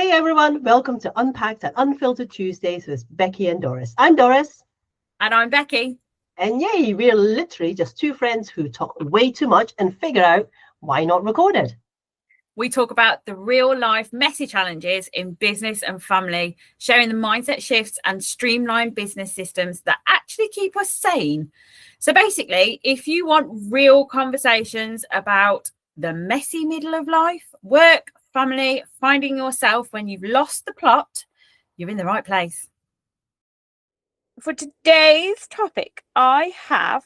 Hey everyone, welcome to Unpacked and Unfiltered Tuesdays with Becky and Doris. I'm Doris. And I'm Becky. And yay, we're literally just two friends who talk way too much and figure out why not record it. We talk about the real life messy challenges in business and family, sharing the mindset shifts and streamlined business systems that actually keep us sane. So basically, if you want real conversations about the messy middle of life, work, family, finding yourself when you've lost the plot, you're in the right place. For today's topic, I have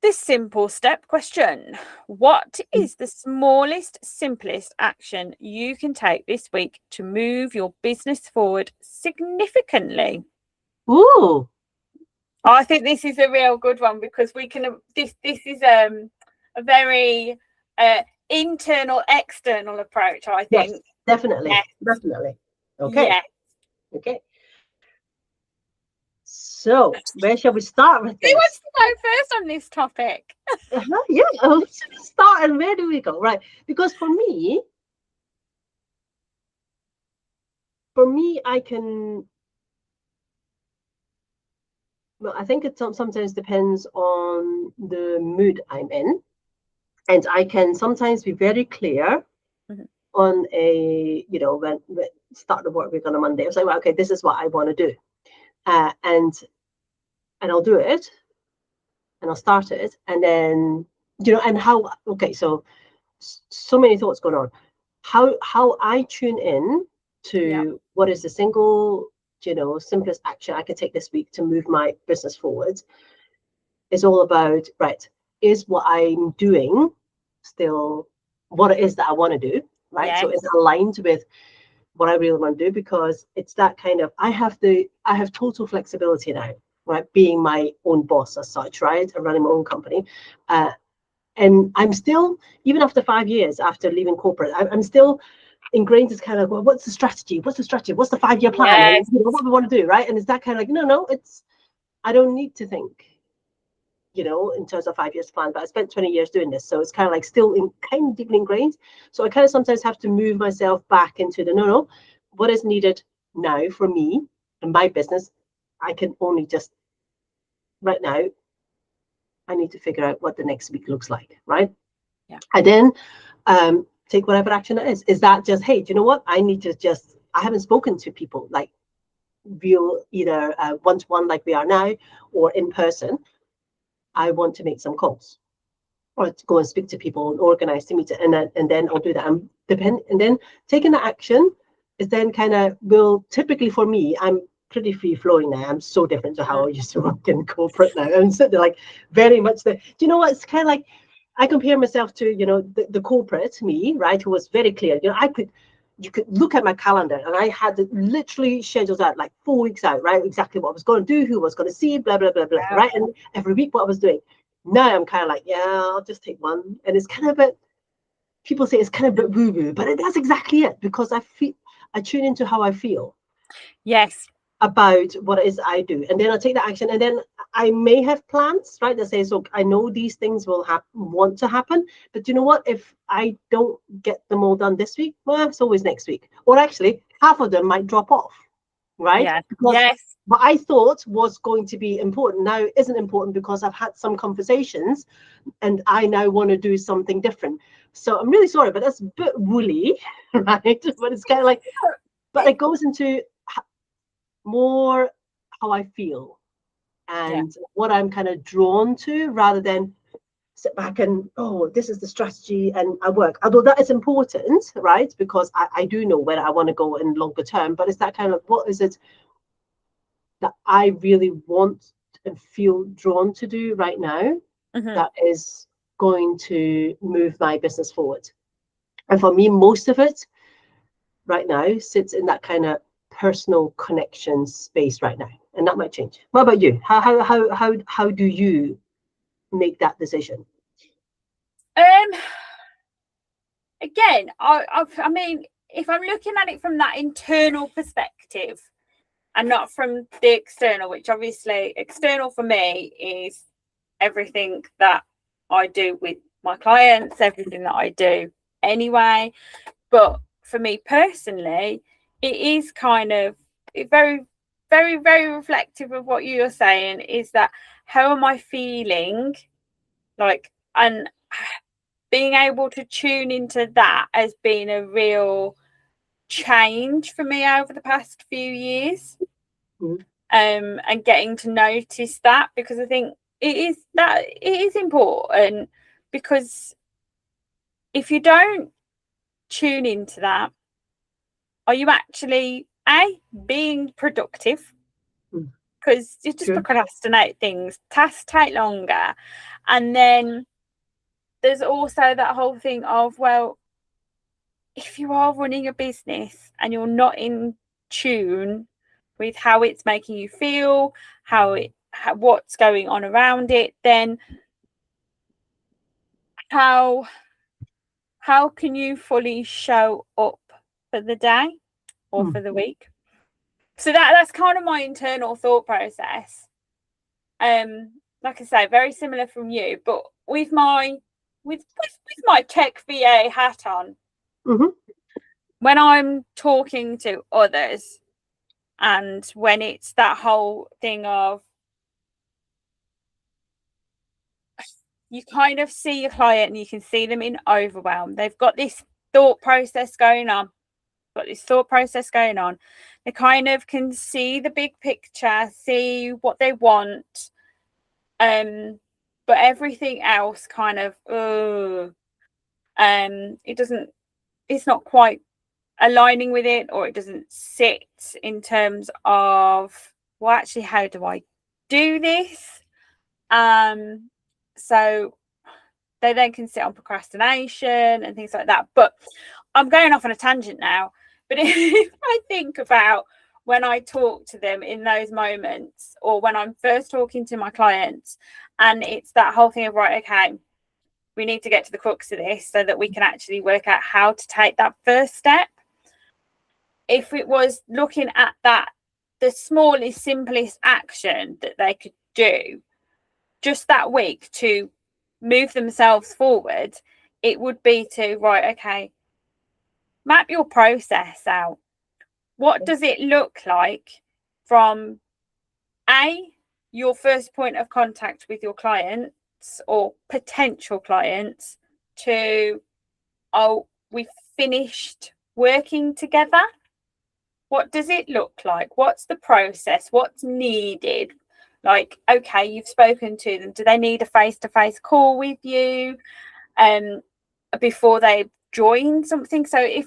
this simple step question. What is the smallest, simplest action you can take this week to move your business forward significantly? Ooh. I think this is a real good one because we can. This is a very internal, external approach. I think. Yes, definitely. Yes. Definitely. Okay. Yes. Okay. So, where shall we start with this? Who wants to go first on this topic? Yeah, let's start and where do we go? Right. Because for me, I can. Well, I think it sometimes depends on the mood I'm in. And I can sometimes be very clear on a, when start the work week on a Monday. I was like, well, okay, this is what I want to do. And I'll do it and I'll start it. And then, and how, okay, so many thoughts going on. How I tune in to what is the single, simplest action I can take this week to move my business forward is all about, right, is what I'm doing still what it is that I want to do, right? Yes. So it's aligned with what I really want to do, because it's that kind of, I have total flexibility now, right? Being my own boss as such, right? And running my own company. And I'm still, even after 5 years after leaving corporate, I'm still ingrained as kind of, well, what's the strategy? What's the 5-year plan? Yes. And what we want to do, right? And it's that kind of like, no, I don't need to think, in terms of 5 years plan, but I spent 20 years doing this. So it's kind of like still kind of deeply ingrained. So I kind of sometimes have to move myself back into the, no, what is needed now for me and my business? I can only just, right now, I need to figure out what the next week looks like, right? Yeah. And then take whatever action it is. Is that just, hey, do you know what? I haven't spoken to people like real, either one-to-one like we are now or in person. I want to make some calls or to go and speak to people and organize to meet it, and then I'll do that. And then taking the action is then kind of typically for me, I'm pretty free flowing now. I'm so different to how I used to work in corporate now. I'm sitting there like very much do you know what? It's kind of like I compare myself to, the corporate me, right? Who was very clear. You could look at my calendar and I had it literally scheduled out like 4 weeks out, right? Exactly what I was going to do, who was going to see, blah, blah, blah, blah, right? And every week what I was doing. Now I'm kind of like, yeah, I'll just take one. And it's kind of a bit, people say it's kind of a bit woo-woo, but that's exactly it, because I tune into how I feel. Yes. About what it is I do. And then I take the action, and then I may have plans, right? That says, look, I know these things will want to happen, but you know what? If I don't get them all done this week, well, it's always next week. Or actually, half of them might drop off, right? Yeah. Because yes. what I thought was going to be important now isn't important, because I've had some conversations and I now want to do something different. So I'm really sorry, but that's a bit woolly, right? But it's kind of like, but it goes into more how I feel and what I'm kind of drawn to, rather than sit back and, oh, this is the strategy and I work. Although that is important, right? Because I do know where I want to go in longer term, but it's that kind of, what is it that I really want and feel drawn to do right now that is going to move my business forward. And for me, most of it right now sits in that kind of personal connection space right now, and that might change. What about you? How do you make that decision? Again, I mean, if I'm looking at it from that internal perspective and not from the external, which obviously external for me is everything that I do with my clients, everything that I do anyway. But for me personally, it is kind of very, very, very reflective of what you're saying, is that how am I feeling, like, and being able to tune into that has been a real change for me over the past few years. And getting to notice that, because I think it is important, because if you don't tune into that, are you actually being productive? Because you just procrastinate things, tasks take longer. And then there's also that whole thing of, well, if you are running a business and you're not in tune with how it's making you feel, what's going on around it, then how can you fully show up for the day or for the week? So that's kind of my internal thought process. Like I say, very similar from you, but with my tech VA hat on, when I'm talking to others, and when it's that whole thing of, you kind of see your client and you can see them in overwhelm. They've got this thought process going on. They kind of can see the big picture, see what they want, but everything else kind of, it's not quite aligning with it, or it doesn't sit in terms of, well, actually, how do I do this? So they then can sit on procrastination and things like that. But I'm going off on a tangent now. But if I think about when I talk to them in those moments, or when I'm first talking to my clients, and it's that whole thing of, right, okay, we need to get to the crux of this so that we can actually work out how to take that first step. If it was looking at that, the smallest, simplest action that they could do just that week to move themselves forward, it would be to, right, okay, map your process out. What does it look like from your first point of contact with your clients or potential clients to, we've finished working together? What does it look like? What's the process? What's needed? Like, okay, you've spoken to them. Do they need a face-to-face call with you before they join something? So if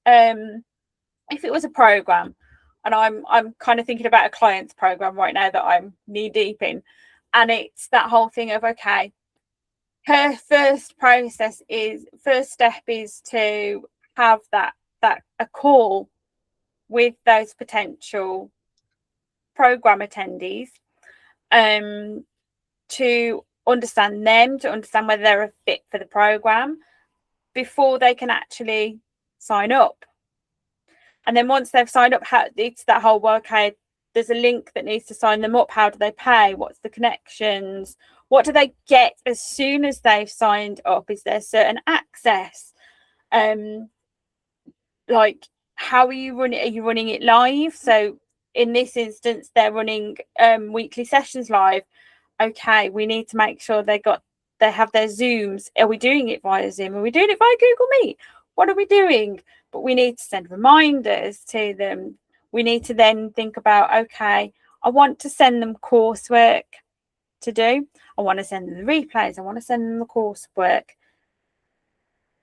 it was a program, and I'm kind of thinking about a client's program right now that I'm knee deep in, and it's that whole thing of, okay, her first step is to have that a call with those potential program attendees, to understand them, to understand whether they're a fit for the program before they can actually sign up. And then once they've signed up, it's that whole, well, okay, there's a link that needs to sign them up. How do they pay? What's the connections? What do they get as soon as they've signed up? Is there certain access? Like, how are you running? Are you running it live? So in this instance, they're running weekly sessions live. Okay, we need to make sure they have their Zooms. Are we doing it via Zoom? Are we doing it via Google Meet? What are we doing? But we need to send reminders to them. We need to then think about, okay, I want to send them coursework to do. I want to send them the replays. I want to send them the coursework.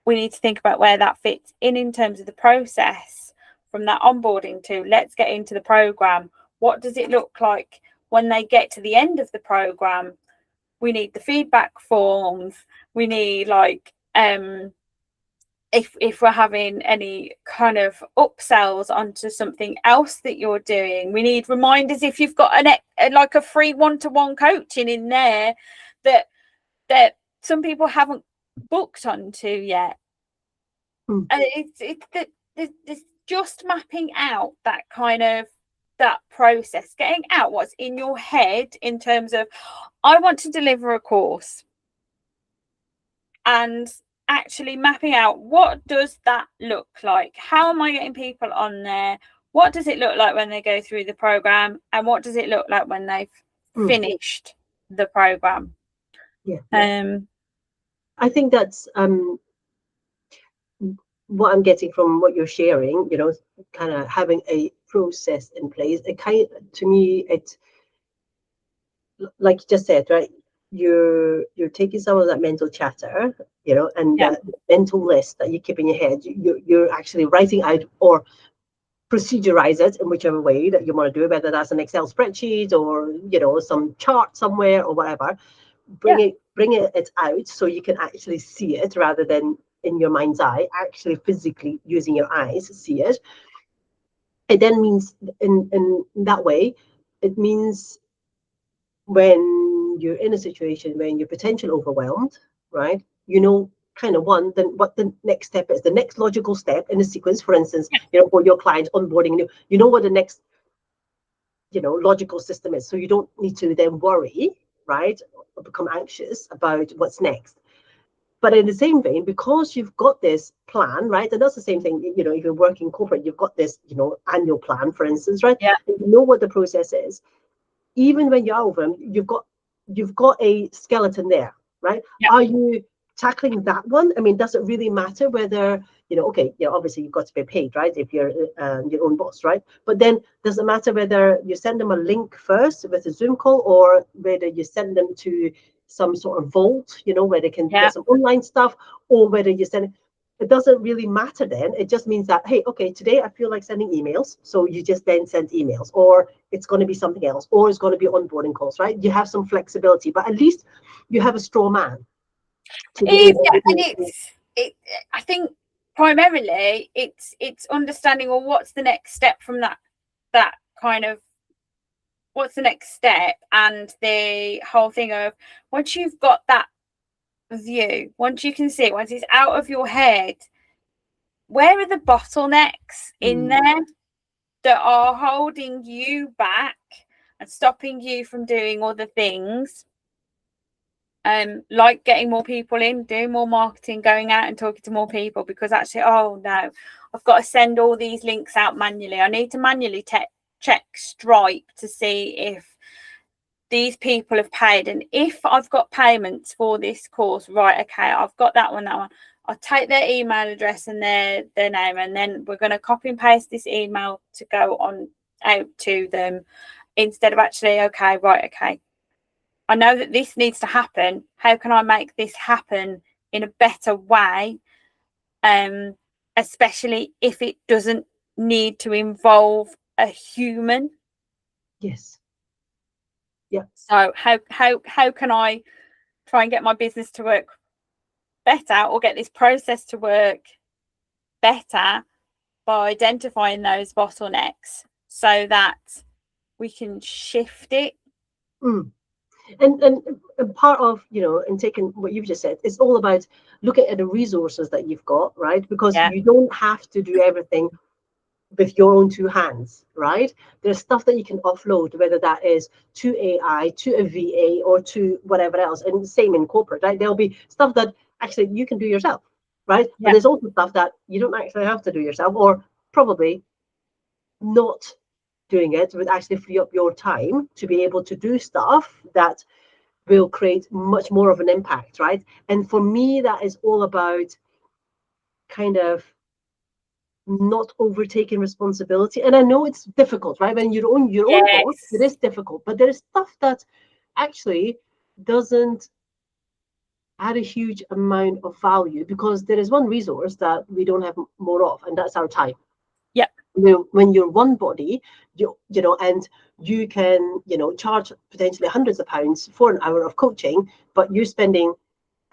We need to think about where that fits in terms of the process, from that onboarding to, let's get into the program. What does it look like when they get to the end of the program? We need the feedback forms. We need, like, if we're having any kind of upsells onto something else that you're doing, we need reminders if you've got like a free one-to-one coaching in there that some people haven't booked onto yet. And it's just mapping out that kind of that process, getting out what's in your head in terms of, I want to deliver a course, and actually mapping out, what does that look like? How am I getting people on there? What does it look like when they go through the program, and what does it look like when they've finished the program? I think that's what I'm getting from what you're sharing, kind of having a process in place. To me, it's like you just said, right? You're taking some of that mental chatter, and that mental list that you keep in your head. You're actually writing out or procedurize it in whichever way that you want to do it, whether that's an Excel spreadsheet or some chart somewhere or whatever. Bring it out so you can actually see it rather than in your mind's eye, actually physically using your eyes see it. It then means in that way, it means when you're in a situation when you're potentially overwhelmed, right? Kind of then what the next step is, the next logical step in the sequence. For instance, for your client onboarding, you know what the next logical system is, so you don't need to then worry, right, or become anxious about what's next. But in the same vein, because you've got this plan, right, and that's the same thing, if you're working corporate, you've got this annual plan, for instance, right? And you know what the process is. Even when you're over, you've got a skeleton there, right? Are you tackling that one? I mean, does it really matter whether obviously you've got to be paid, right, if you're your own boss, right? But then does it matter whether you send them a link first with a Zoom call, or whether you send them to some sort of vault, where they can get some online stuff, or whether you send it doesn't really matter then. It just means that, hey, okay, today I feel like sending emails. So you just then send emails, or it's going to be something else, or it's going to be onboarding calls, right? You have some flexibility, but at least you have a straw man to be able to and I think primarily it's understanding, well, what's the next step from that kind of, what's the next step, and the whole thing of, once you've got that view, once you can see it, once it's out of your head, where are the bottlenecks in there that are holding you back and stopping you from doing other things, like getting more people in, doing more marketing, going out and talking to more people? Because actually, oh no, I've got to send all these links out manually. I need to manually check Stripe to see if these people have paid, and if I've got payments for this course, right, okay, I've got that one. I'll take their email address and their name, and then we're going to copy and paste this email to go on out to them, instead of actually, okay, I know that this needs to happen. How can I make this happen in a better way? Especially if it doesn't need to involve a human. Yes. Yeah. So how can I try and get my business to work better, or get this process to work better, by identifying those bottlenecks so that we can shift it? And part of, and taking what you've just said, it's all about looking at the resources that you've got, right? Because you don't have to do everything with your own two hands, right? There's stuff that you can offload, whether that is to AI, to a VA, or to whatever else. And the same in corporate, right? There'll be stuff that actually you can do yourself, right? But there's also stuff that you don't actually have to do yourself, or probably not doing it would actually free up your time to be able to do stuff that will create much more of an impact, right? And for me, that is all about kind of not overtaking responsibility. And I know it's difficult, right? When you're on your own boss, it is difficult, but there is stuff that actually doesn't add a huge amount of value, because there is one resource that we don't have more of, and that's our time. When you're one body, and you can, charge potentially hundreds of pounds for an hour of coaching, but you're spending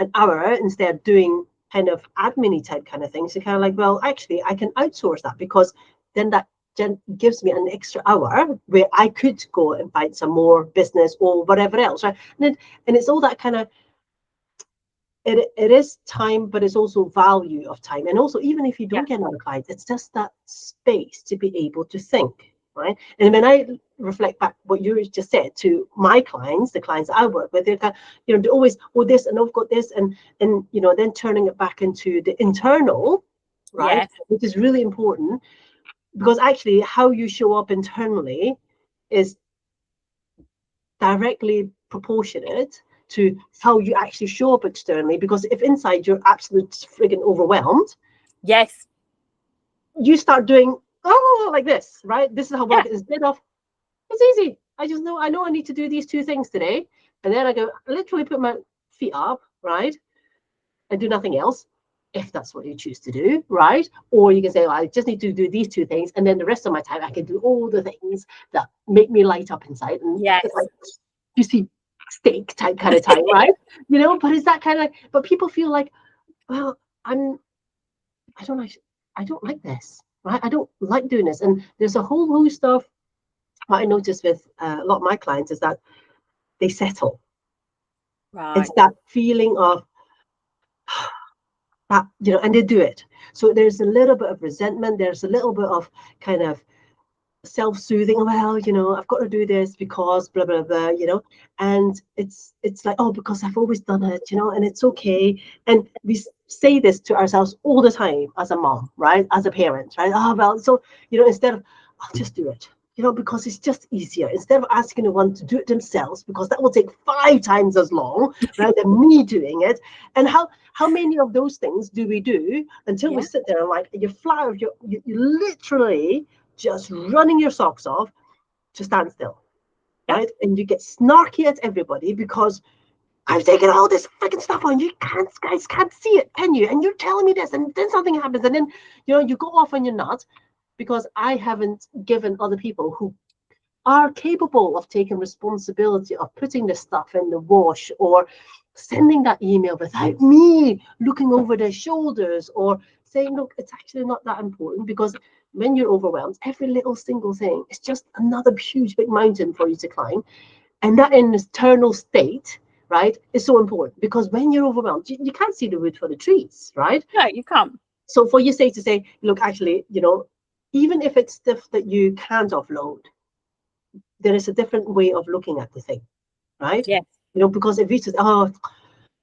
an hour instead doing kind of admin type kind of things. You're kind of like, well, actually, I can outsource that, because then that gives me an extra hour where I could go and find some more business or whatever else, right? And it's all that kind of, it is time, but it's also value of time. And also, even if you don't get another client, it's just that space to be able to think, right? And when I reflect back what you just said to my clients, the clients I work with, they're kind of, they're always, oh, this, and I've got this, and then turning it back into the internal, right? Yes. Which is really important, because actually how you show up internally is directly proportionate to how you actually show up externally. Because if inside you're absolutely friggin' overwhelmed, Yes. you start doing like this, right? This is how work is. Instead of, it's easy. I know I need to do these 2 things today, and then I go literally put my feet up, right, and do nothing else, if that's what you choose to do, right? Or you can say, I just need to do these 2 things, and then the rest of my time I can do all the things that make me light up inside, and it's like juicy steak type kind of time, right? But it's that kind of like, but people feel like, well, I don't like this, right? I don't like doing this. And there's a whole host of what I notice with a lot of my clients is that they settle. Right. It's that feeling of that, and they do it. So there's a little bit of resentment. There's a little bit of kind of self-soothing. Well, I've got to do this because blah blah blah, and it's like, oh, because I've always done it, and it's okay. And we say this to ourselves all the time as a mom, right, as a parent, right? Oh, well, so instead of, I'll just do it, because it's just easier, instead of asking one to do it themselves, because that will take 5 times as long, right, than me doing it. And how many of those things do we do until we sit there and like you're flat of you literally just running your socks off to stand still, right? And you get snarky at everybody because I've taken all this freaking stuff on. You guys can't see it, can you? And you're telling me this, and then something happens, and then you go off on your nut because I haven't given other people who are capable of taking responsibility of putting the stuff in the wash, or sending that email without me looking over their shoulders, or saying, look, it's actually not that important, because when you're overwhelmed, every little single thing is just another huge big mountain for you to climb. And that internal state, right, is so important, because when you're overwhelmed, you can't see the wood for the trees, right? No, you can't. So for you to say, look, actually, even if it's stuff that you can't offload, there is a different way of looking at the thing, right? Yes. Because if you say, oh,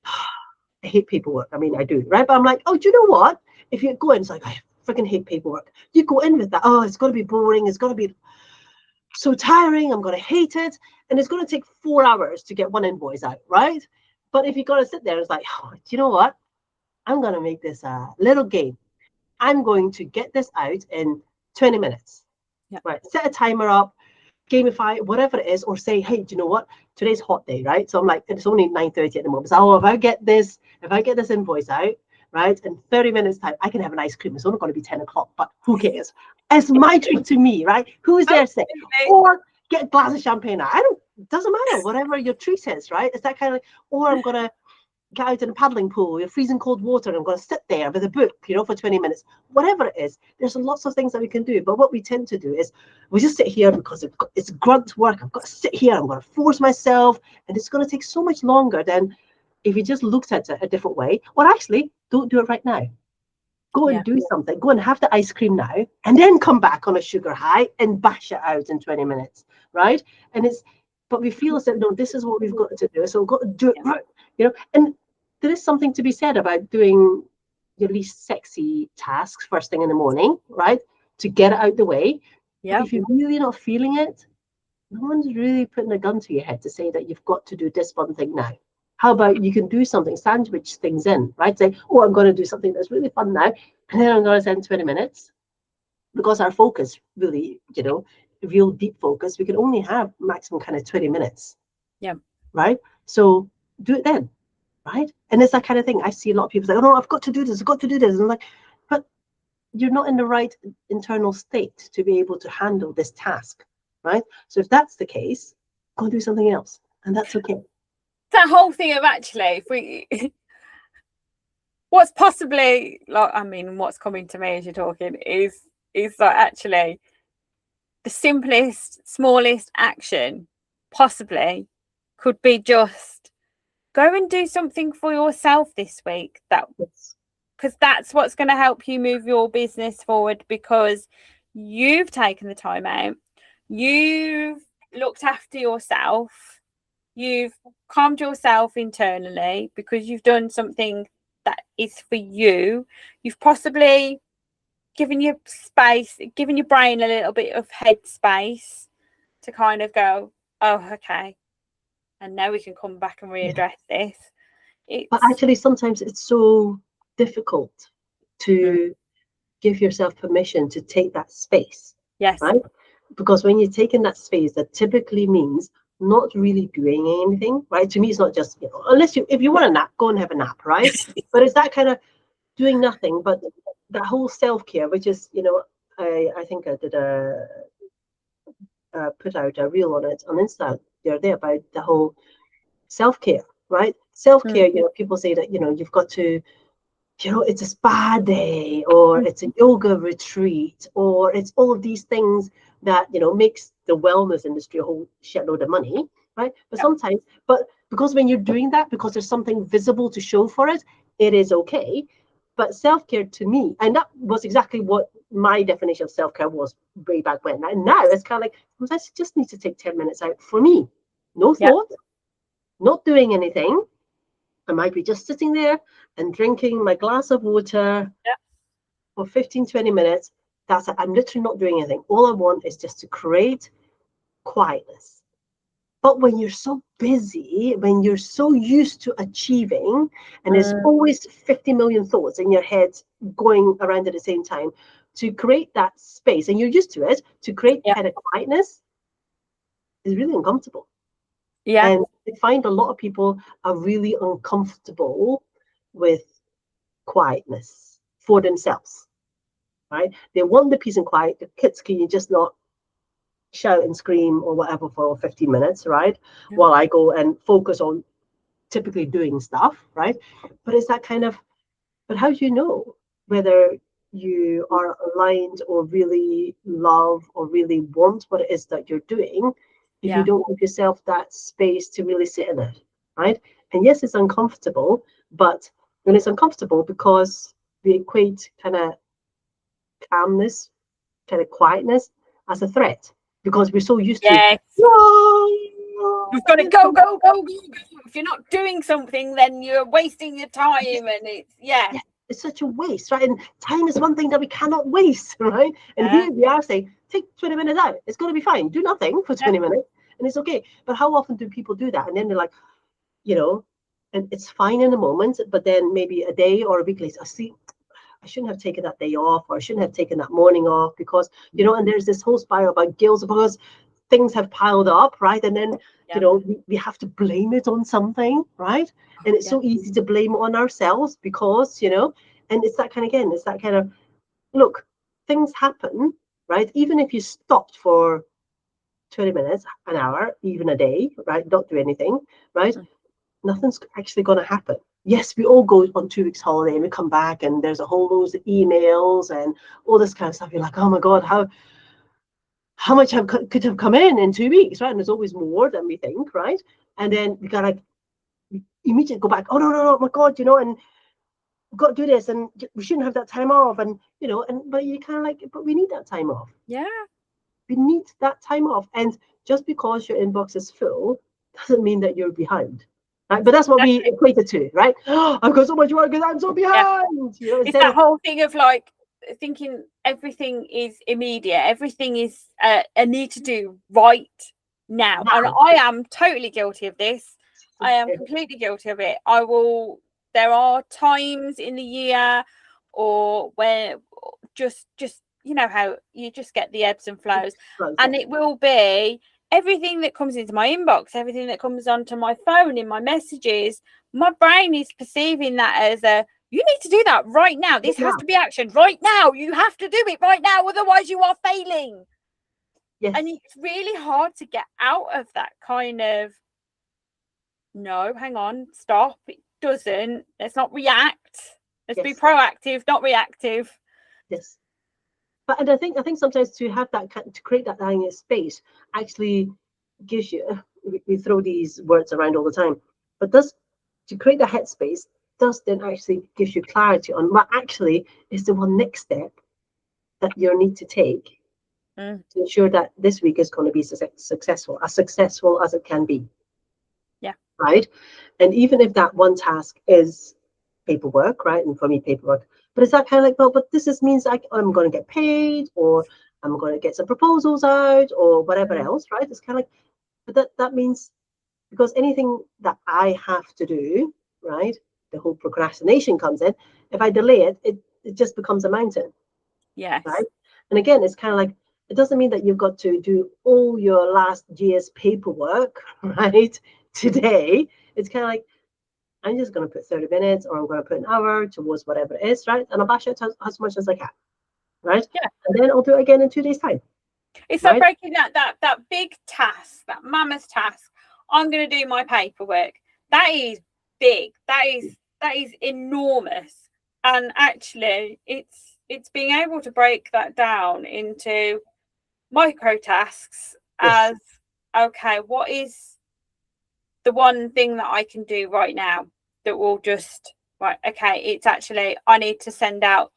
I hate paperwork. I mean, I do, right? But I'm like, oh, do you know what? If you go in, it's like, I freaking hate paperwork. You go in with that, oh, it's going to be boring. It's going to be so tiring. I'm going to hate it. And it's going to take 4 hours to get one invoice out, right? But if you're going to sit there, it's like, oh, do you know what? I'm going to make this a little game. I'm going to get this out in 20 minutes, right? Set a timer up, gamify, whatever it is, or say, hey, do you know what? Today's hot day, right? So I'm like, it's only 9:30 at the moment. So, oh, if I get this invoice out, right, in 30 minutes time, I can have an ice cream. It's only going to be 10 o'clock, but who cares? It's my treat to me, right? Who is there saying? Or get a glass of champagne. It doesn't matter, whatever your treat is, right? It's that kind of, or I'm going to get out in a paddling pool, you're freezing cold water, and I'm going to sit there with a book, for 20 minutes, whatever it is. There's lots of things that we can do. But what we tend to do is we just sit here because it's grunt work. I've got to sit here. I'm going to force myself. And it's going to take so much longer than if you just looked at it a different way. Or actually, don't do it right now. Go and do something. Go and have the ice cream now, and then come back on a sugar high and bash it out in 20 minutes, right? But we feel as if, no, this is what we've got to do. So we've got to do it right, and there is something to be said about doing your least sexy tasks first thing in the morning, right? To get it out the way. Yeah. But if you're really not feeling it, no one's really putting a gun to your head to say that you've got to do this one thing now. How about you can do something, sandwich things in, right? Say, oh, I'm going to do something that's really fun now, and then I'm going to spend 20 minutes. Because our focus really, real deep focus, we can only have maximum kind of 20 minutes. Yeah. Right? So do it then. Right? And it's that kind of thing. I see a lot of people say, oh, no, I've got to do this. I've got to do this. And I'm like, but you're not in the right internal state to be able to handle this task. Right? So if that's the case, go do something else. And that's okay. That whole thing of actually, if we... what's possibly, like, I mean, what's coming to me as you're talking is like actually the simplest, smallest action possibly could be just go and do something for yourself this week, because that's what's going to help you move your business forward, because you've taken the time out, you've looked after yourself, you've calmed yourself internally because you've done something that is for you. You've possibly given your space, given your brain a little bit of head space to kind of go, oh, okay, and now we can come back and readdress this. But actually, sometimes it's so difficult to give yourself permission to take that space. Yes. Right? Because when you're taking that space, that typically means not really doing anything, right? To me, it's not just, unless if you want a nap, go and have a nap, right? But it's that kind of doing nothing, but that whole self-care, which is, I think I did put out a reel on it on Insta the other day about the whole self-care, right? Self-care, people say that, you've got to, it's a spa day, or it's a yoga retreat, or it's all of these things that, makes the wellness industry a whole shitload of money, right? But sometimes, because when you're doing that, because there's something visible to show for it, it is okay. But self-care to me, and that was exactly what my definition of self-care was way back when. And now it's kind of like, I just need to take 10 minutes out for me. No thought, not doing anything. I might be just sitting there and drinking my glass of water for 15, 20 minutes. That's it. I'm literally not doing anything. All I want is just to create quietness. But when you're so busy, when you're so used to achieving, and there's always 50 million thoughts in your head going around at the same time, to create that space, and you're used to it, to create kind of quietness is really uncomfortable. Yeah. And I find a lot of people are really uncomfortable with quietness for themselves, right? They want the peace and quiet. The kids, can you just not shout and scream or whatever for 15 minutes, right? While I go and focus on typically doing stuff, right? But it's that kind of, but how do you know whether you are aligned or really love or really want what it is that you're doing if you don't give yourself that space to really sit in it, right? And yes, it's uncomfortable, but when it's uncomfortable, because we equate kind of calmness, kind of quietness as a threat, because we're so used to, you've got to go. If you're not doing something, then you're wasting your time, and it's such a waste, right? And time is one thing that we cannot waste, right? And here we are saying, take 20 minutes out. It's going to be fine. Do nothing for 20 minutes and it's okay. But how often do people do that? And then they're like, and it's fine in a moment, but then maybe a day or a week later, I shouldn't have taken that day off, or I shouldn't have taken that morning off because, and there's this whole spiral about guilt because things have piled up, right? And then, we have to blame it on something, right? And it's so easy to blame on ourselves because, and it's that kind of, again, it's that kind of, look, things happen, right? Even if you stopped for 20 minutes, an hour, even a day, right? Don't do anything, right? Nothing's actually going to happen. Yes, we all go on 2 weeks holiday and we come back and there's a whole load of emails and all this kind of stuff. You're like, oh my God, how much could have come in 2 weeks, right? And there's always more than we think, right? And then we got to immediately go back. Oh no, my God, and we've got to do this, and we shouldn't have that time off, and but you kind of like, but we need that time off. Yeah, we need that time off, and just because your inbox is full doesn't mean that you're behind. Right? But that's what we equated to, right? Oh, I've got so much work because I'm so behind. It's that whole thing of like thinking everything is immediate, everything is a need to do right now. And I am totally guilty of this. I am completely guilty of it. There are times in the year or where just how you just get the ebbs and flows, and it will be everything that comes into my inbox, everything that comes onto my phone, in my messages. My brain is perceiving that as you need to do that right now. This has to be action right now. You have to do it right now. Otherwise you are failing. Yes. And it's really hard to get out of that kind of, no, hang on, stop. It doesn't. Let's not react. Let's be proactive, not reactive. Yes. And I think sometimes to have that, to create that kind of space actually gives you, we throw these words around all the time, but to create that headspace does then actually gives you clarity on what actually is the one next step that you need to take Mm. to ensure that this week is going to be successful as it can be. Yeah. Right. And even if that one task is paperwork, right? And for me, paperwork, but it's that kind of like, well, but this is means I'm going to get paid, or I'm going to get some proposals out, or whatever else, right? It's kind of like, but that means, because anything that I have to do, right? The whole procrastination comes in. If I delay it, it just becomes a mountain. Yes. Right. And again, it's kind of like, it doesn't mean that you've got to do all your last year's paperwork, right, today. It's kind of like, I'm just going to put 30 minutes, or I'm going to put an hour towards whatever it is, right? And I'll bash it as much as I can, right? Yeah. And then I'll do it again in 2 days' time. It's like breaking that big task, that mammoth task. I'm going to do my paperwork. That is big. That is enormous. And actually, it's being able to break that down into micro tasks as, okay, what is the one thing that I can do right now that will just, right, okay, it's actually, I need to send out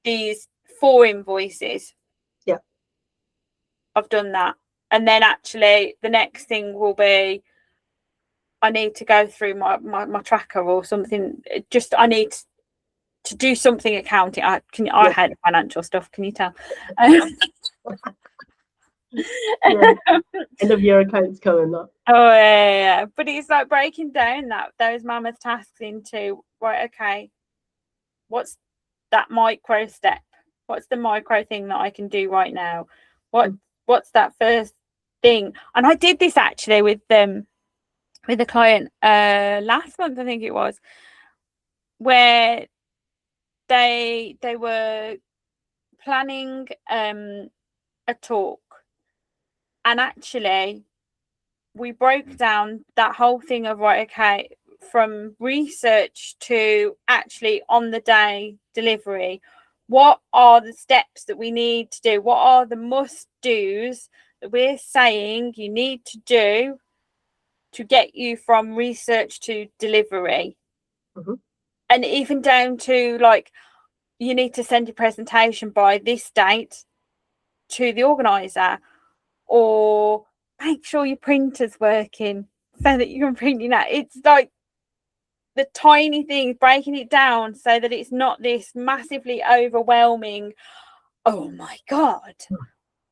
these 4 invoices. Yeah. I've done that. And then actually the next thing will be, I need to go through my tracker or something. Just, I need to do something accounting. I hate financial stuff. Can you tell? End of year accounts coming up. Oh yeah. But it's like breaking down those mammoth tasks into, right, okay, what's that micro step? What's the micro thing that I can do right now? What's that first thing? And I did this actually with a client last month, I think it was, where they were planning a talk, and actually we broke down that whole thing of, right, okay, from research to actually on the day delivery, what are the steps that we need to do? What are the must do's that we're saying you need to do to get you from research to delivery? Mm-hmm. And even down to, like, you need to send your presentation by this date to the organizer, or make sure your printer's working so that you can print it out. It's like the tiny things, breaking it down so that it's not this massively overwhelming, oh my God,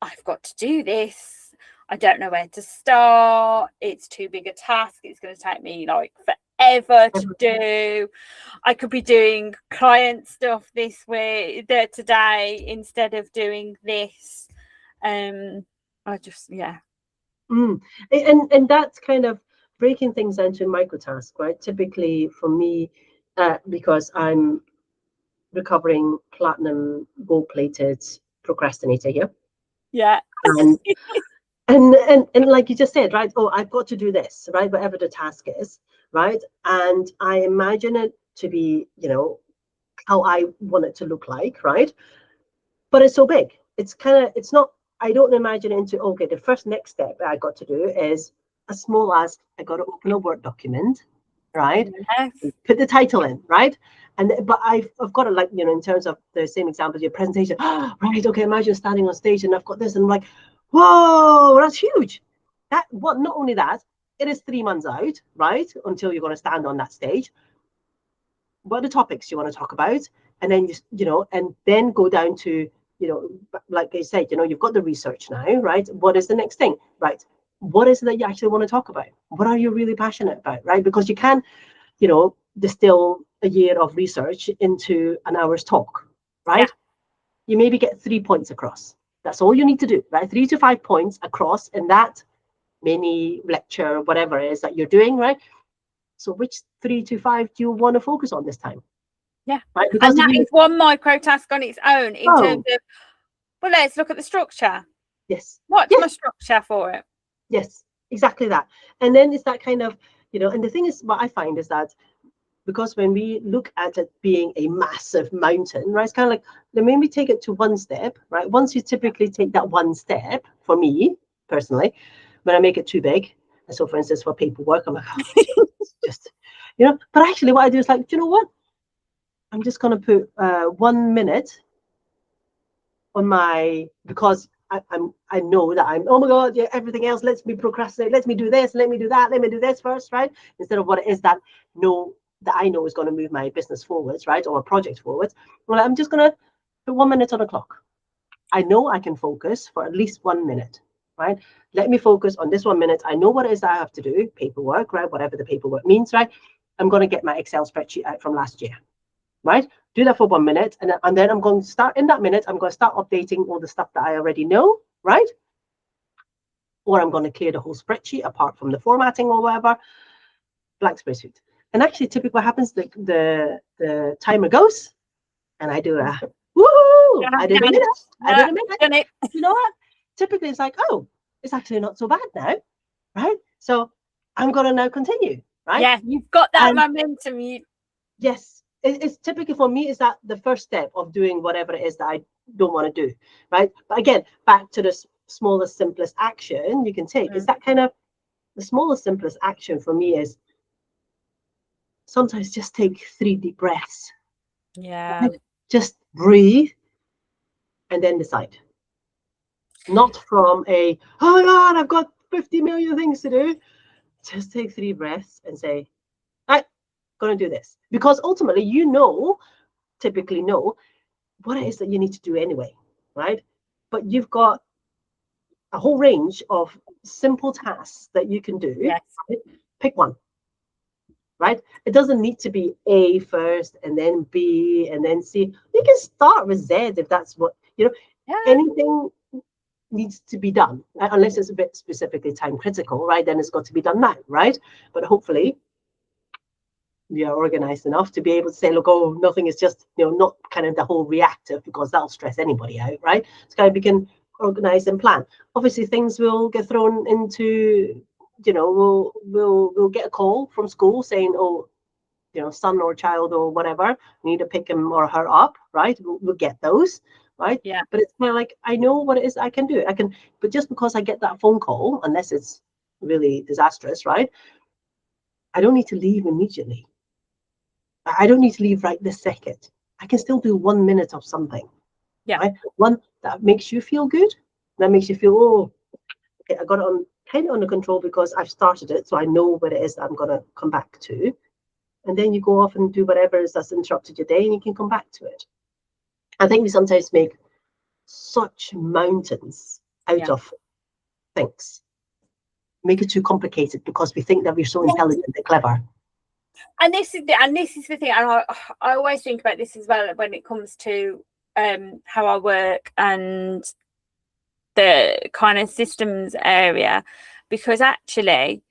I've got to do this. I don't know where to start. It's too big a task. It's going to take me like forever to do. I could be doing client stuff this way, today, instead of doing this. I just, yeah. And that's kind of breaking things into micro tasks, right? Typically for me, because I'm recovering platinum gold-plated procrastinator here. Yeah. And like you just said, right? Oh, I've got to do this, right? Whatever the task is, right? And I imagine it to be, how I want it to look like, right? But it's so big. It's not, I don't imagine it into, okay, the first next step I got to do is as small as I got to open a Word document, right? Yes. Put the title in, right? But I've got to, like, in terms of the same example as your presentation, right? Okay, imagine standing on stage and I've got this, and I'm like, whoa, that's huge. Not only that, it is 3 months out, right? Until you're going to stand on that stage. What are the topics you want to talk about? And then and then go down to, like I said, you've got the research now, right? What is the next thing, right? What is it that you actually want to talk about? What are you really passionate about, right? Because you can, distill a year of research into an hour's talk, right? You maybe get 3 points across. That's all you need to do, right? 3 to 5 points across in that mini lecture, whatever it is that you're doing, right? So which 3 to 5 do you want to focus on this time? Yeah. Right? Because and that is one micro task on its own in terms of, well, let's look at the structure. Yes. What's my structure for it? Yes, exactly that. And then it's that kind of, and the thing is, what I find is that, because when we look at it being a massive mountain, right, it's kind of like, then when we take it to one step, right, once you typically take that one step, for me personally, when I make it too big, and so for instance, for paperwork, I'm like, oh, just, but actually what I do is like, do you know what? I'm just going to put 1 minute on because I know that I'm, oh my God, yeah, everything else, let's me procrastinate, let me do this, let me do that, let me do this first, right? Instead of what it is that I know is going to move my business forwards, right? Or a project forwards. Well, I'm just going to put 1 minute on the clock. I know I can focus for at least 1 minute, right? Let me focus on this 1 minute. I know what it is that I have to do, paperwork, right? Whatever the paperwork means, right? I'm going to get my Excel spreadsheet out from last year, right? Do that for 1 minute. And then I'm going to start in that minute, I'm going to start updating all the stuff that I already know, right? Or I'm going to clear the whole spreadsheet apart from the formatting or whatever, blank spreadsheet. And actually, typically what happens, the timer goes, and I do a, woohoo, I did a minute, I did a minute. You know what? Typically, it's like, oh, it's actually not so bad now, right? So I'm going to now continue, right? Yeah, you've got that momentum. Yes, it's typically for me, is that the first step of doing whatever it is that I don't want to do, right? But again, back to the smallest, simplest action you can take. Is that kind of the smallest, simplest action for me is sometimes just take 3 deep breaths. Yeah. Right? Just breathe and then decide. Not from a, oh my God, I've got 50 million things to do. Just take 3 breaths and say, I'm going to do this. Because ultimately, typically know what it is that you need to do anyway, right? But you've got a whole range of simple tasks that you can do. Yes. Right? Pick one, right? It doesn't need to be A first and then B and then C. You can start with Z if that's what, anything needs to be done, unless it's a bit specifically time critical, right? Then it's got to be done now, right? But hopefully we are organized enough to be able to say, look, oh, nothing is just, not kind of the whole reactive, because that'll stress anybody out, right? It's kind of, we can organize and plan. Obviously, things will get thrown into, we'll get a call from school saying, oh, son or child or whatever, we need to pick him or her up, right? We'll get those, right? Yeah. But it's kind of like, I know what it is I can do. But just because I get that phone call, unless it's really disastrous, right? I don't need to leave immediately. I don't need to leave right this second. I can still do 1 minute of something. Yeah. Right? One that makes you feel good. That makes you feel, oh, okay, I got it kind of under control because I've started it. So I know what it is that I'm going to come back to. And then you go off and do whatever it is that's interrupted your day and you can come back to it. I think we sometimes make such mountains out of things. Make it too complicated because we think that we're so intelligent and clever. And this is the thing, and I always think about this as well when it comes to how I work and the kind of systems area, because actually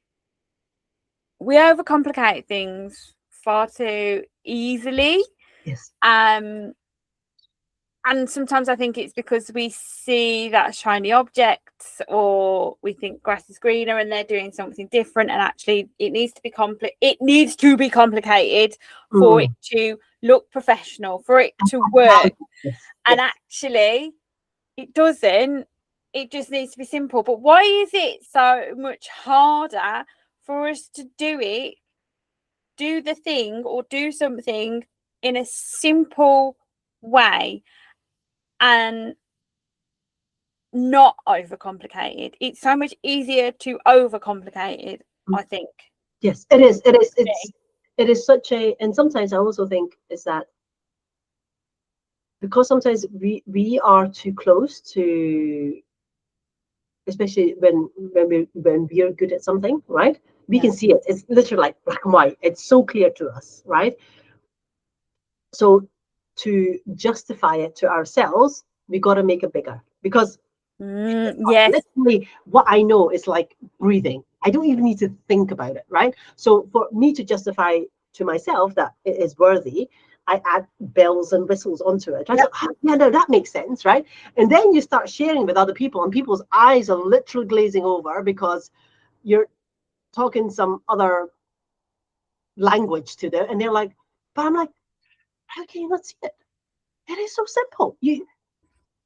we overcomplicate things far too easily. Yes. And sometimes I think it's because we see that shiny objects, or we think grass is greener and they're doing something different. And actually, it needs to be complicated for it to look professional, for it to work. Yes. And actually, it doesn't. It just needs to be simple. But why is it so much harder for us to do the thing, or do something in a simple way and not overcomplicated? It's so much easier to overcomplicate it, I think. Yes, it is. It is such a, and sometimes I also think is that because sometimes we are too close to, especially when we are good at something, right? We can see it. It's literally like black and white. It's so clear to us, right? So to justify it to ourselves, we got to make it bigger, because literally what I know is like breathing. I don't even need to think about it, right? So for me to justify to myself that it is worthy, I add bells and whistles onto it. Right? So, yeah, no, that makes sense, right? And then you start sharing with other people, and people's eyes are literally glazing over because you're talking some other language to them, and they're like, but I'm like, how can you not see it? It is so simple.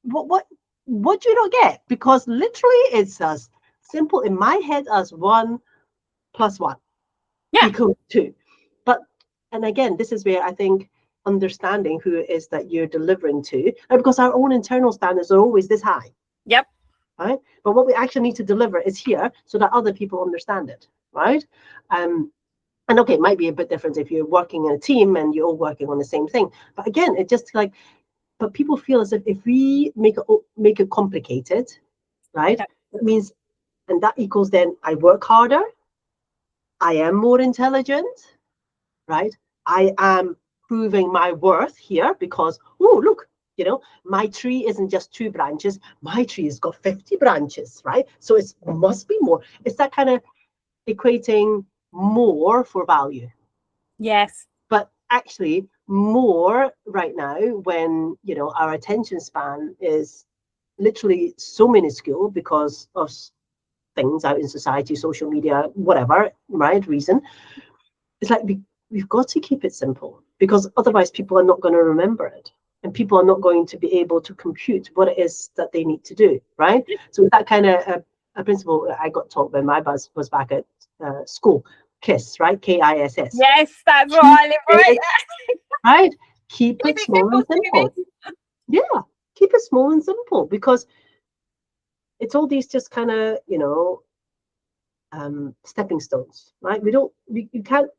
What do you not get? Because literally it's as simple in my head as 1 + 1 equals 2. And again, this is where I think understanding who it is that you're delivering to, because our own internal standards are always this high. Yep. right? But what we actually need to deliver is here so that other people understand it, right? And okay, it might be a bit different if you're working in a team and you're all working on the same thing. But again, it just like, but people feel as if we make it complicated, right? Yeah. That means, and that equals then I work harder, I am more intelligent, right? I am proving my worth here because, oh, look, my tree isn't just 2 branches. My tree has got 50 branches, right? So it must be more. It's that kind of equating more for value. Yes. But actually, more right now when, our attention span is literally so minuscule because of things out in society, social media, whatever, right? Reason. It's like we've got to keep it simple because otherwise people are not going to remember it. And people are not going to be able to compute what it is that they need to do, right? So that kind of a principle I got taught when my buzz was back at school, KISS, right? KISS. Yes, that's what I live right. Right? Keep Keep it it small and simple. Yeah, keep it small and simple because it's all these just kind of, stepping stones, right? You can't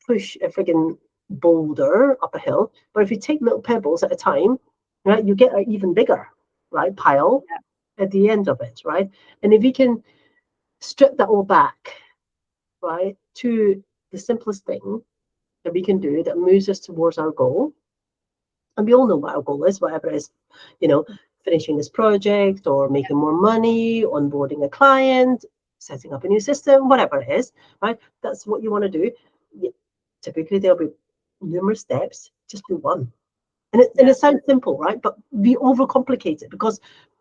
push a friggin' boulder up a hill, but if you take little pebbles at a time, right, you get an even bigger, right, pile at the end of it, right? And if you can strip that all back, right, to the simplest thing that we can do that moves us towards our goal, and we all know what our goal is, whatever it is, finishing this project or making more money, onboarding a client, setting up a new system, whatever it is, right? That's what you want to do. Typically, there'll be numerous steps. Just do one. And it sounds simple, right? But we overcomplicate it because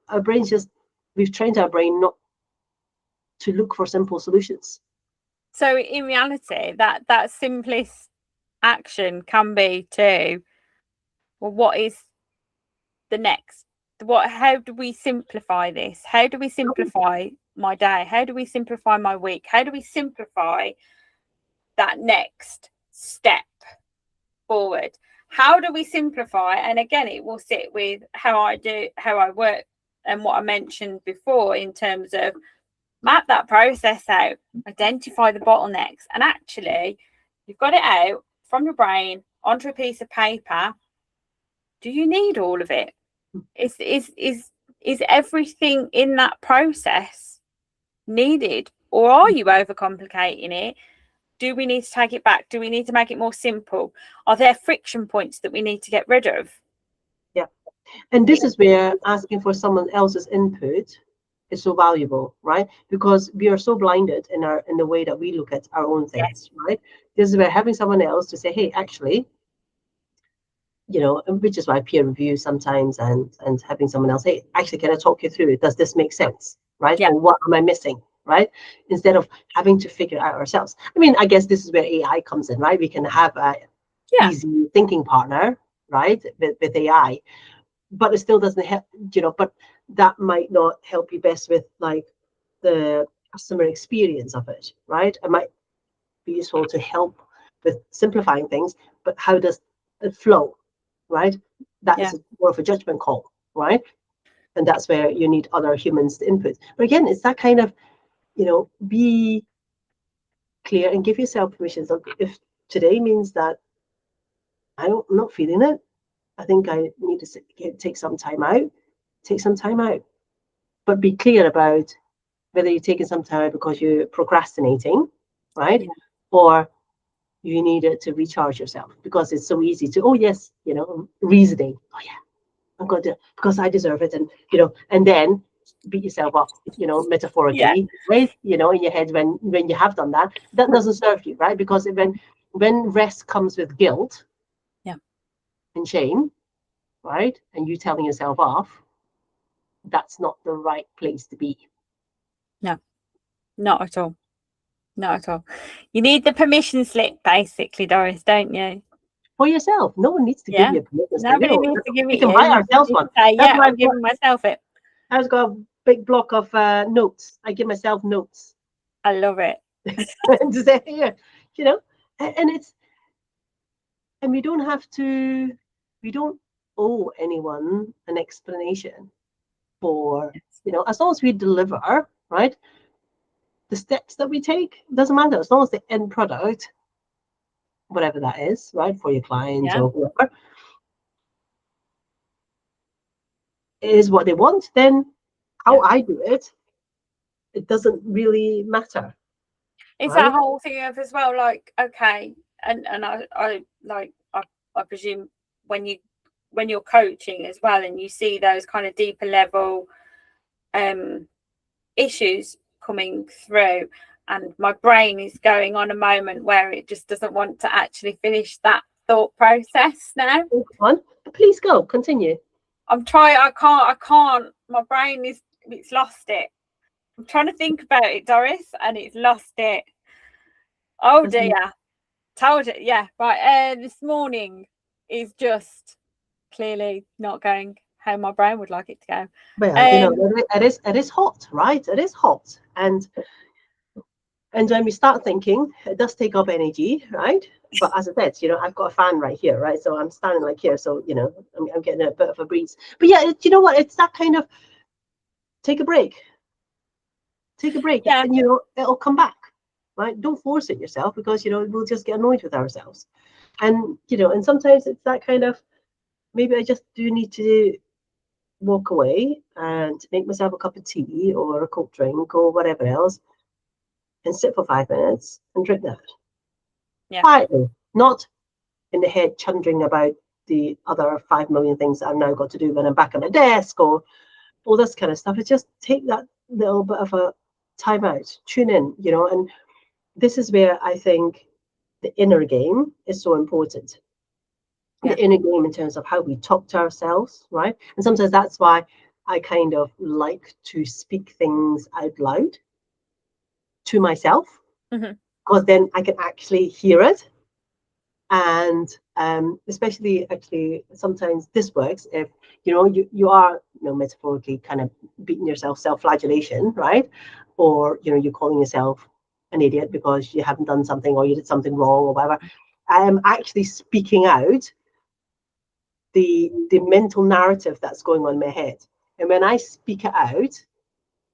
our brains we've trained our brain not to look for simple solutions. So in reality, that simplest action can be to, well, what is the next? How do we simplify this? How do we simplify my day? How do we simplify my week? How do we simplify that next step forward? How do we simplify? And again, it will sit with how I work, and what I mentioned before in terms of map that process out, identify the bottlenecks, and actually you've got it out from your brain onto a piece of paper. Do you need all of it? Is everything in that process needed, or are you overcomplicating it? Do we need to take it back? Do we need to make it more simple? Are there friction points that we need to get rid of? Yeah. And this is where asking for someone else's input is so valuable, right? Because we are so blinded in the way that we look at our own things, right? This is where having someone else to say, hey, actually, which is why peer review sometimes and having someone else, hey, actually, can I talk you through it? Does this make sense, right? Yeah. Or what am I missing, right? Instead of having to figure it out ourselves. I mean, I guess this is where AI comes in, right? We can have a easy thinking partner, right, with AI, but it still doesn't help, but that might not help you best with like the customer experience of it, right? It might be useful to help with simplifying things, but how does it flow, right? That is more of a judgment call, right? And that's where you need other humans to input. But again, it's that kind of, be clear and give yourself permission. So if today means that I'm not feeling it, I think I need to take some time out. Take some time out, but be clear about whether you're taking some time out because you're procrastinating, right? Yeah. Or you need it to recharge yourself because it's so easy to, oh yes, reasoning. Oh yeah, I'm going to, because I deserve it, and and then beat yourself up, metaphorically, right? In your head when you have done that. That doesn't serve you, right? Because when rest comes with guilt, and shame, right, and you telling yourself off, that's not the right place to be. No, not at all. Not at all. You need the permission slip, basically, Doris, don't you? For yourself. No one needs to give you a permission slip. Nobody needs to give it we can you. buy ourselves one. Say, I'm giving myself it. I've got a big block of notes. I give myself notes. I love it. To say here, and we don't owe anyone an explanation. for, as long as we deliver, right? The steps that we take, doesn't matter, as long as the end product, whatever that is, right, for your clients or whoever, is what they want, then how I do it, it doesn't really matter. It's right? that whole thing of as well, like, okay, and I presume when you're coaching as well, and you see those kind of deeper level issues coming through, and my brain is going on a moment where it just doesn't want to actually finish that thought process now. Please go, continue. I'm trying. I can't. My brain it's lost it. I'm trying to think about it, Doris, and it's lost it. Oh dear. Told you. Yeah. Right. This morning is just clearly not going how my brain would like it to go. Well, it is hot, right? It is hot, and when we start thinking, it does take up energy, right? But as I said, I've got a fan right here, right? So I'm standing like here, so I'm getting a bit of a breeze. But yeah, you know what? It's that kind of take a break, and it'll come back, right? Don't force it yourself, because we'll just get annoyed with ourselves, and and sometimes it's that kind of, maybe I just do need to walk away and make myself a cup of tea or a cold drink or whatever else, and sit for 5 minutes and drink that. Quietly, not in the head chundering about the other 5 million things that I've now got to do when I'm back at my desk or all this kind of stuff. It's just take that little bit of a time out, tune in, and this is where I think the inner game is so important. The inner game in terms of how we talk to ourselves, right? And sometimes that's why I kind of like to speak things out loud to myself, because then I can actually hear it. And especially, actually, sometimes this works if you are metaphorically kind of beating yourself, self-flagellation, right? Or you're calling yourself an idiot because you haven't done something or you did something wrong or whatever. I am actually speaking out the mental narrative that's going on in my head. And when I speak it out,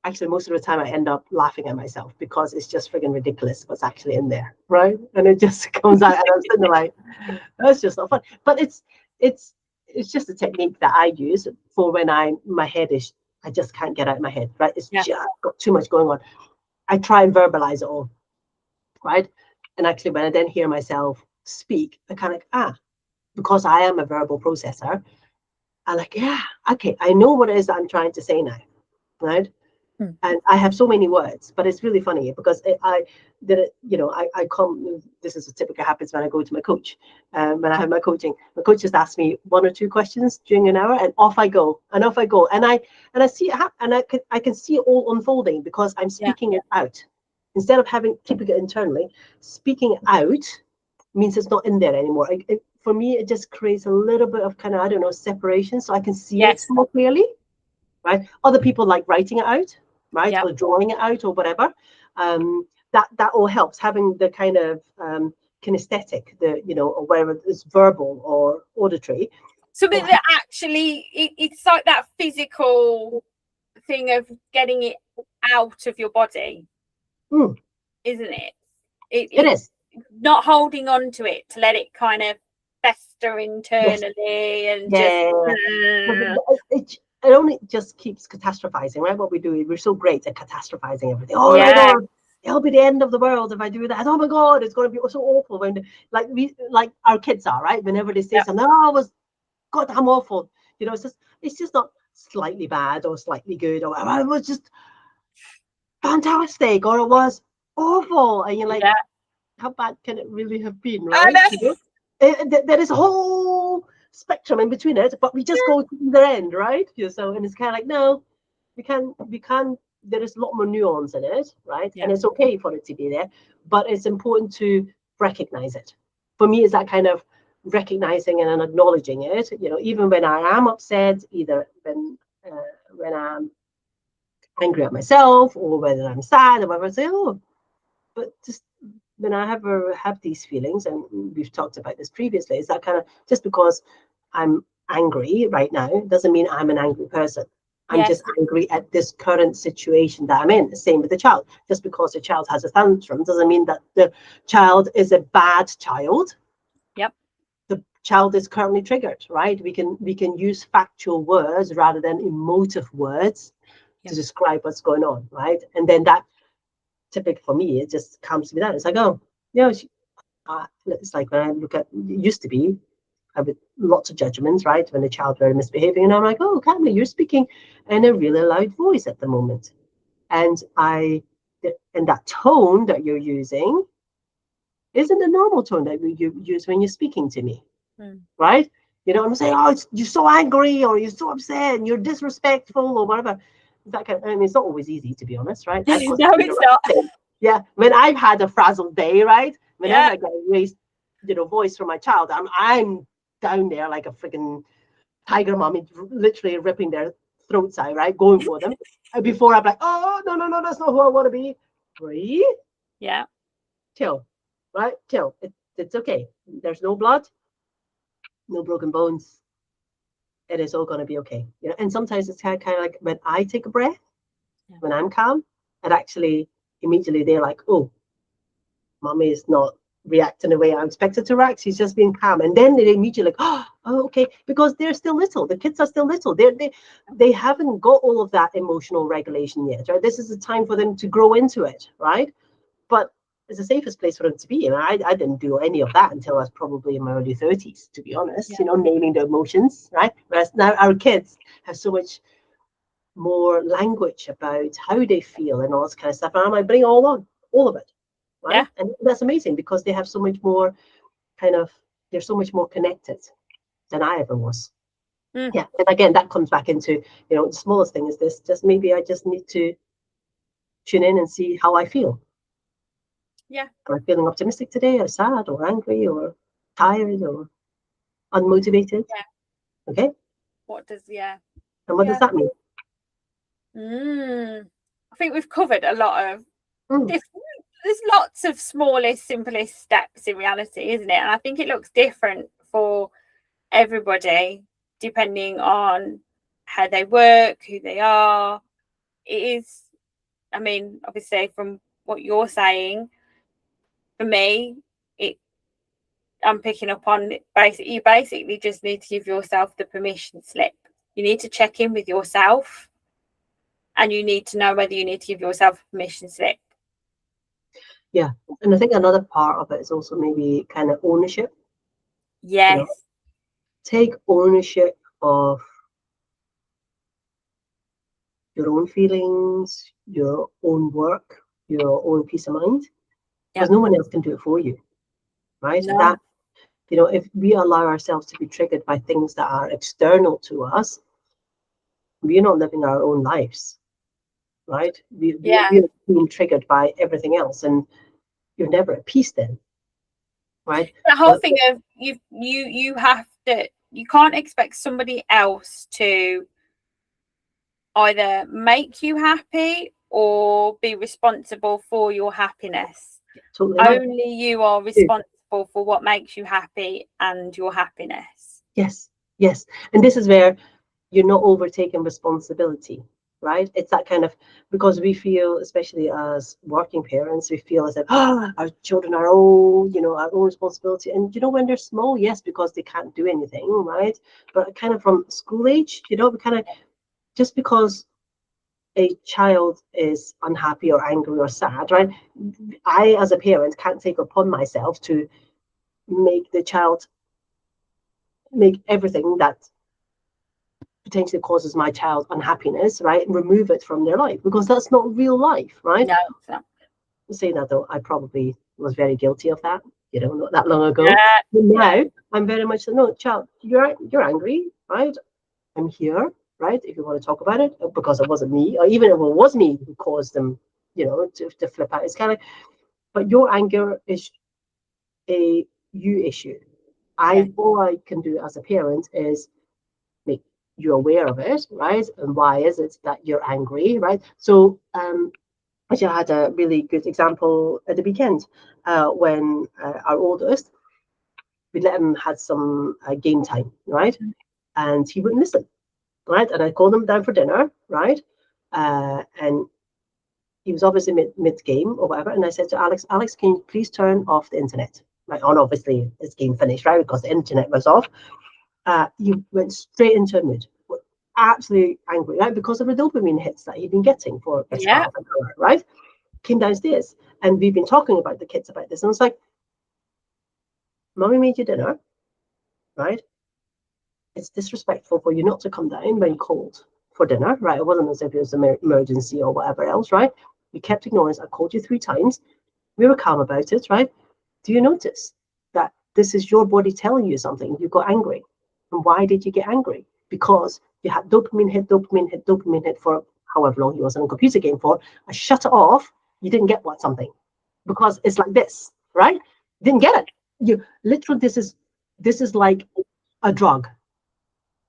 actually most of the time I end up laughing at myself, because it's just friggin' ridiculous what's actually in there, right? And it just comes out, and I'm sitting there like, that's just not fun. But it's just a technique that I use for when my head is, I just can't get out of my head, right? It's just got too much going on. I try and verbalize it all, right? And actually when I then hear myself speak, I kind of because I am a verbal processor, I'm like, yeah, okay, I know what it is that I'm trying to say now, right? And I have so many words, but it's really funny because I come. This is what typically happens when I go to my coach. When I have my coaching, my coach just asks me 1 or 2 questions during an hour, and off I go, and I see it happen, and I can see it all unfolding because I'm speaking it out instead of keeping it internally. Speaking it out means it's not in there anymore. For me, it just creates a little bit of kind of, I don't know, separation, so I can see it more clearly. Right? Other people like writing it out, right? Or drawing it out or whatever. That all helps, having the kind of kinesthetic, or whether it's verbal or auditory. So that actually, it's like that physical thing of getting it out of your body, isn't it? It is. Not holding on to it to let it kind of fester internally and it only just keeps catastrophizing, right? What we do, we're so great at catastrophizing everything. Oh my God, it'll be the end of the world if I do that. Oh my God, it's going to be so awful when, like our kids are, right? Whenever they say something, oh, it was goddamn awful. It's just not slightly bad or slightly good, or it was just fantastic, or it was awful, and you're like, how bad can it really have been, right? There is a whole spectrum in between it, but we just go to the end, right? So, and it's kind of like, no, we can. There is a lot more nuance in it, right? And it's okay for it to be there, but it's important to recognize it. For me, it's that kind of recognizing and acknowledging it. Even when I am upset, either when I'm angry at myself or whether I'm sad or whatever, I say, oh, but just when I have these feelings, and we've talked about this previously, is that kind of, just because I'm angry right now doesn't mean I'm an angry person. I'm just angry at this current situation that I'm in. The same with the child. Just because the child has a tantrum doesn't mean that the child is a bad child. Yep. The child is currently triggered, right? We can use factual words rather than emotive words to describe what's going on, right? And then that, typically for me, it just comes with that. It's like, oh, it's like when I look at, it used to be, I would lots of judgments, right? When the child were misbehaving, and I'm like, oh, Camilla, you're speaking in a really loud voice at the moment, and that tone that you're using isn't a normal tone that you use when you're speaking to me, right? You know, I'm saying, oh, you're so angry, or you're so upset, and you're disrespectful, or whatever. That kind of, I mean, it's not always easy, to be honest, right? No, it's not. Yeah, when I've had a frazzled day, right? Whenever I get a raised, voice from my child, I'm down there like a freaking tiger mommy, literally ripping their throats out, right? Going for them. And before I'm like, oh, no, that's not who I want to be. Breathe. Yeah. Chill, right? Chill. It's okay. There's no blood, no broken bones. It is all going to be okay. You know, and sometimes it's kind of like when I take a breath, when I'm calm, and actually immediately they're like, oh, mommy is not reacting the way I expected to react. She's just being calm. And then they immediately like, oh, okay, because they're still little. The kids are still little. They haven't got all of that emotional regulation yet, right? This is the time for them to grow into it, right? But it's the safest place for them to be. And I didn't do any of that until I was probably in my early 30s, to be honest, naming the emotions, right? Whereas now our kids have so much more language about how they feel and all this kind of stuff. And I'm like, bring all of it. Right? Yeah. And that's amazing because they have so much more they're so much more connected than I ever was. Yeah. And again, that comes back into, the smallest thing is this, just maybe I just need to tune in and see how I feel. Yeah. Am I feeling optimistic today, or sad, or angry, or tired, or unmotivated? Yeah. Okay. What does And what does that mean? I think we've covered a lot of different. There's lots of smallest, simplest steps in reality, isn't it? And I think it looks different for everybody depending on how they work, who they are. It is, I mean, obviously from what you're saying, for me, I'm picking up on it. You basically just need to give yourself the permission slip. You need to check in with yourself, and you need to know whether you need to give yourself a permission slip. Yeah. And I think another part of it is also maybe kind of ownership. Yes. Take ownership of your own feelings, your own work, your own peace of mind, because no one else can do it for you, right? No. That, if we allow ourselves to be triggered by things that are external to us, we're not living our own lives, right? We're being triggered by everything else, and you're never at peace then, right? The whole thing of you have to, you can't expect somebody else to either make you happy or be responsible for your happiness. Totally Only right. you are responsible for what makes you happy and your happiness. Yes. And this is where you're not overtaking responsibility, right? It's that kind of, because we feel, especially as working parents, we feel as if, our children are all, our own responsibility. And, when they're small, yes, because they can't do anything, right? But kind of from school age, we kind of, just because a child is unhappy or angry or sad, right? I, as a parent, can't take upon myself to make the child make everything that potentially causes my child unhappiness, right? And remove it from their life, because that's not real life, right? No, it's not. Saying that though, I probably was very guilty of that, not that long ago. Yeah. But now I'm very much no, child, you're angry, right? I'm here, right? If you want to talk about it, because it wasn't me, or even if it was me who caused them, to flip out. It's kind of, but your anger is a you issue. All I can do as a parent is make you aware of it, right? And why is it that you're angry, right? So actually, I had a really good example at the weekend when our oldest, we let him had some game time, right? And he wouldn't listen. right? And I called him down for dinner, right? And he was obviously mid-game or whatever. And I said to Alex, can you please turn off the internet? Right, on obviously his game finished, right? Because the internet was off. You went straight into a mood, absolutely angry, right? Because of the dopamine hits that he'd been getting for the half an hour, right? Came downstairs, and we've been talking about the kids about this, and it's like, Mommy made you dinner, right? It's disrespectful for you not to come down when called for dinner, right? It wasn't as if it was an emergency or whatever else, right? You kept ignoring us. I called you 3 times. We were calm about it, right? Do you notice that this is your body telling you something? You got angry. And why did you get angry? Because you had dopamine hit for however long he was in a computer game for. I shut it off. You didn't get something. Because it's like this, right? Didn't get it. You literally, this is like a drug,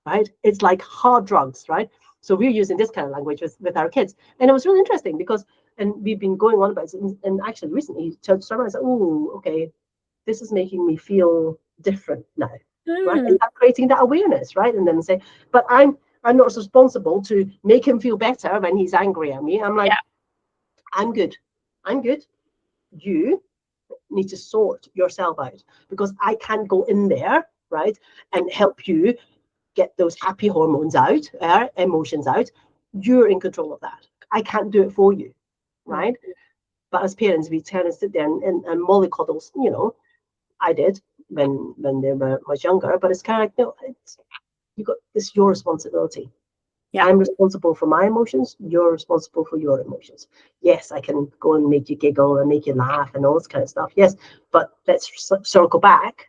right? It's like hard drugs, right? So we're using this kind of language with our kids. And it was really interesting because, and we've been going on about it, and actually recently he told someone, I said, oh, okay, this is making me feel different now, right? And creating that awareness, right? And then say, but I'm not responsible to make him feel better when he's angry at me. I'm like, I'm good. You need to sort yourself out, because I can't go in there, right, and help you get those happy hormones out, emotions out. You're in control of that. I can't do it for you, right? But as parents, we tend to sit there and mollycoddles, I did when they were much younger, but it's kind of like, it's your responsibility. Yeah. I'm responsible for my emotions. You're responsible for your emotions. Yes, I can go and make you giggle and make you laugh and all this kind of stuff. Yes, but let's circle back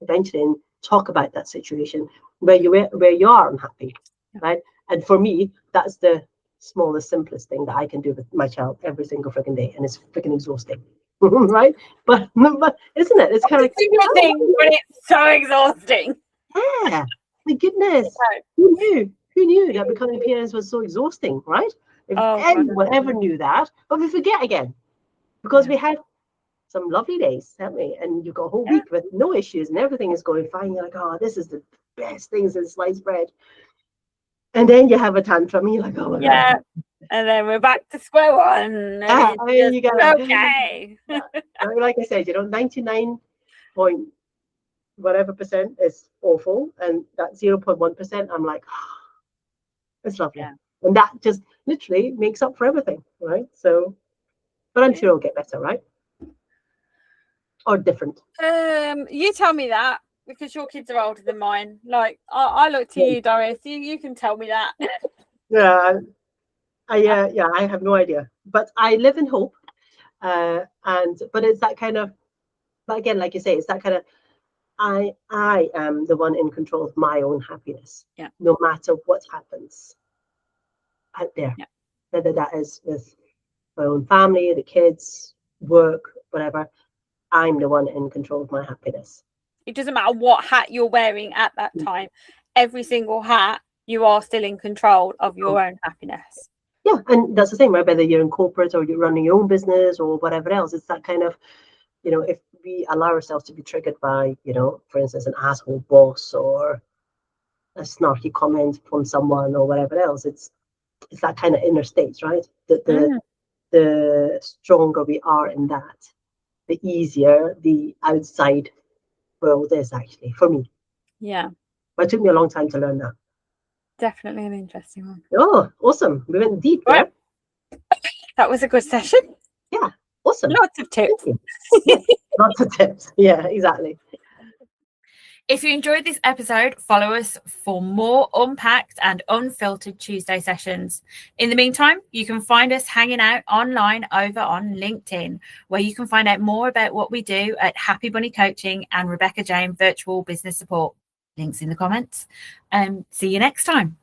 eventually and talk about that situation where you are unhappy, right? And for me, that's the smallest, simplest thing that I can do with my child every single freaking day, and it's freaking exhausting, right? But isn't it? It's kind of like thing, but it's so exhausting. Yeah, my goodness, who knew? Who knew that becoming parents was so exhausting, right? If anyone ever knew that, but we forget again, because we had some lovely days, haven't we? And you got a whole week with no issues and everything is going fine. You're like, oh, this is the best thing since sliced bread. And then you have a tantrum and you're like, oh my God. And then we're back to square one. And it's just, okay. Like I said, 99 point whatever percent is awful, and that 0.1%, I'm like, oh, it's lovely. And that just literally makes up for everything, right? So, but I'm sure it'll get better, right? Or different. You tell me that, because your kids are older than mine. Like, I look to you, Doris. You can tell me that. I have no idea, but I live in hope. But it's that kind of, but again, like you say, it's that kind of, I am the one in control of my own happiness. No matter what happens out there, whether that is with my own family, the kids, work, whatever. I'm the one in control of my happiness. It doesn't matter what hat you're wearing at that time. Every single hat, you are still in control of your own happiness. Yeah, and that's the same, right? Whether you're in corporate or you're running your own business or whatever else, it's that kind of, if we allow ourselves to be triggered by, for instance, an asshole boss or a snarky comment from someone or whatever else, it's that kind of inner states, right? The stronger we are in that, the easier the outside world is, actually, for me. Yeah. But it took me a long time to learn that. Definitely an interesting one. Oh, awesome. We went deep there. That was a good session. Yeah, awesome. Lots of tips. Lots of tips. Yeah, exactly. If you enjoyed this episode, follow us for more unpacked and unfiltered Tuesday sessions. In the meantime, you can find us hanging out online over on LinkedIn, where you can find out more about what we do at Happy Bunny Coaching and Rebecca Jane Virtual Business Support. Links in the comments. See you next time.